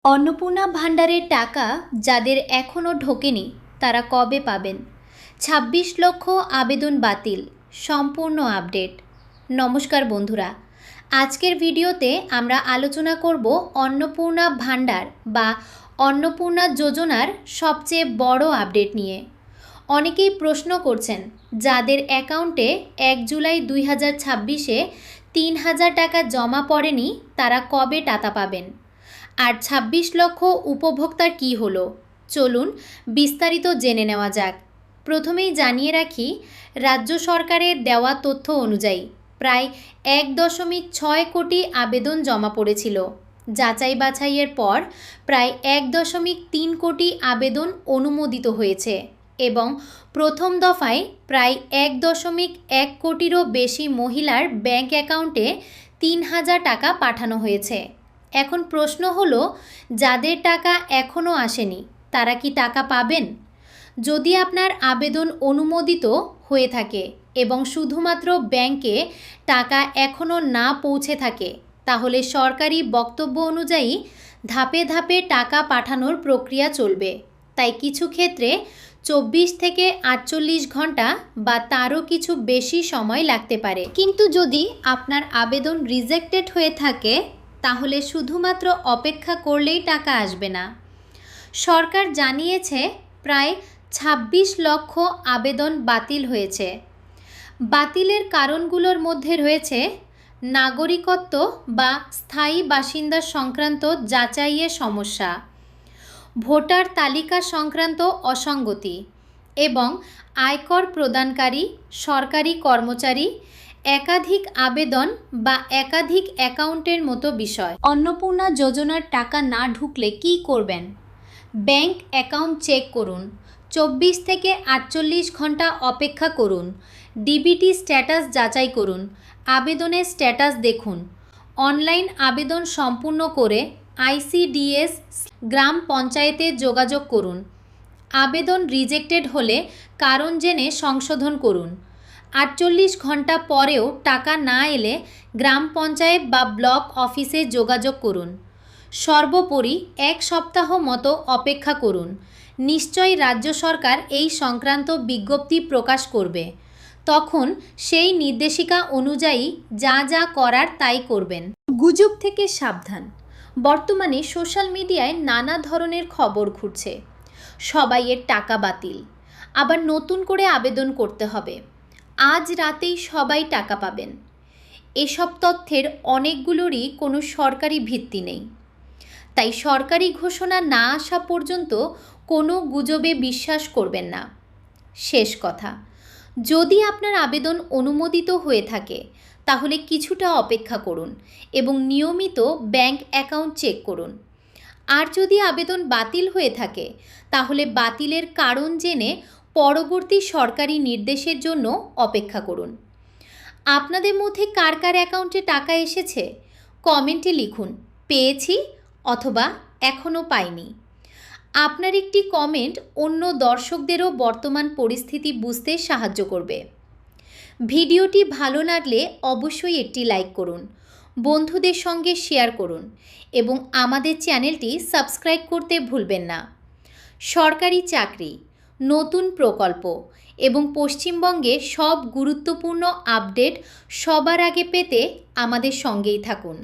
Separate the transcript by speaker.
Speaker 1: অন্নপূর্ণা ভাণ্ডারের টাকা যাদের এখনও ঢোকেনি তারা কবে পাবেন? ২৬ লক্ষ আবেদন বাতিল, সম্পূর্ণ আপডেট। নমস্কার বন্ধুরা, আজকের ভিডিওতে আমরা আলোচনা করব অন্নপূর্ণা ভাণ্ডার বা অন্নপূর্ণা যোজনার সবচেয়ে বড় আপডেট নিয়ে। অনেকেই প্রশ্ন করছেন, যাদের অ্যাকাউন্টে ১ জুলাই ২০২৬-এ ৩,০০০ টাকা জমা পড়েনি তারা কবে টাকা পাবেন? আর ২৬ লক্ষ উপভোক্তার কি হলো? চলুন বিস্তারিত জেনে নেওয়া যাক। প্রথমেই জানিয়ে রাখি, রাজ্য সরকারের দেওয়া তথ্য অনুযায়ী প্রায় ১.৬ কোটি আবেদন জমা পড়েছিল। যাচাই বাছাইয়ের পর প্রায় ১.৩ কোটি আবেদন অনুমোদিত হয়েছে এবং প্রথম দফায় প্রায় ১.১ কোটিরও বেশি মহিলার ব্যাংক অ্যাকাউন্টে ৩,০০০ টাকা পাঠানো হয়েছে। এখন প্রশ্ন হলো, যাদের টাকা এখনও আসেনি তারা কি টাকা পাবেন? যদি আপনার আবেদন অনুমোদিত হয়ে থাকে এবং শুধুমাত্র ব্যাংকে টাকা এখনও না পৌঁছে থাকে, তাহলে সরকারি বক্তব্য অনুযায়ী ধাপে ধাপে টাকা পাঠানোর প্রক্রিয়া চলবে। তাই কিছু ক্ষেত্রে ২৪ থেকে ৪৮ ঘন্টা বা তারও কিছু বেশি সময় লাগতে পারে। কিন্তু যদি আপনার আবেদন রিজেক্টেড হয়ে থাকে তাহলে শুধুমাত্র অপেক্ষা করলেই টাকা আসবে না। সরকার জানিয়েছে প্রায় ২৬ লক্ষ আবেদন বাতিল হয়েছে। বাতিলের কারণগুলোর মধ্যে রয়েছে নাগরিকত্ব বা স্থায়ী বাসিন্দা সংক্রান্ত যাচাইয়ের সমস্যা, ভোটার তালিকা সংক্রান্ত অসঙ্গতি এবং আয়কর প্রদানকারী সরকারি কর্মচারী, একাধিক আবেদন বা একাধিক অ্যাকাউন্টের মতো বিষয়। অন্নপূর্ণা যোজনার টাকা না ঢুকলে কি করবেন? ব্যাংক অ্যাকাউন্ট চেক করুন, ২৪ থেকে ৪৮ ঘন্টা অপেক্ষা করুন, ডিবিটি স্ট্যাটাস যাচাই করুন, আবেদনের স্ট্যাটাস দেখুন। অনলাইন আবেদন সম্পূর্ণ করে ICDS গ্রাম পঞ্চায়েতে যোগাযোগ করুন। আবেদন রিজেক্টেড হলে কারণ জেনে সংশোধন করুন। ৪৮ ঘন্টা পরেও টাকা না এলে গ্রাম পঞ্চায়েত বা ব্লক অফিসে যোগাযোগ করুন। সর্বোপরি ১ সপ্তাহ মতো অপেক্ষা করুন। নিশ্চয়ই রাজ্য সরকার এই সংক্রান্ত বিজ্ঞপ্তি প্রকাশ করবে। তখন সেই নির্দেশিকা অনুযায়ী যা যা করার তাই করবেন। গুজব থেকে সাবধান। বর্তমানে সোশ্যাল মিডিয়ায় নানা ধরনের খবর ঘুরছে। সবাইয়ের টাকা বাতিল, আবার নতুন করে আবেদন করতে হবে, আজ রাতেই সবাই টাকা পাবেন। এসব তথ্যের অনেকগুলোরই কোনো সরকারি ভিত্তি নেই। তাই সরকারি ঘোষণা না আসা পর্যন্ত কোনো গুজবে বিশ্বাস করবেন না। শেষ কথা, যদি আপনার আবেদন অনুমোদিত হয়ে থাকে তাহলে কিছুটা অপেক্ষা করুন এবং নিয়মিত ব্যাংক অ্যাকাউন্ট চেক করুন। আর যদি আবেদন বাতিল হয়ে থাকে তাহলে বাতিলের কারণ জেনে পরবর্তী সরকারি নির্দেশের জন্য অপেক্ষা করুন। আপনাদের মধ্যে কার কার অ্যাকাউন্টে টাকা এসেছে কমেন্টে লিখুন, পেয়েছি অথবা এখনও পাইনি। আপনার একটি কমেন্ট অন্য দর্শকদেরও বর্তমান পরিস্থিতি বুঝতে সাহায্য করবে। ভিডিওটি ভালো লাগলে অবশ্যই একটি লাইক করুন, বন্ধুদের সঙ্গে শেয়ার করুন এবং আমাদের চ্যানেলটি সাবস্ক্রাইব করতে ভুলবেন না। সরকারি চাকরি, নতুন প্রকল্প এবং পশ্চিমবঙ্গের সব গুরুত্বপূর্ণ আপডেট সবার আগে পেতে আমাদের সঙ্গেই থাকুন।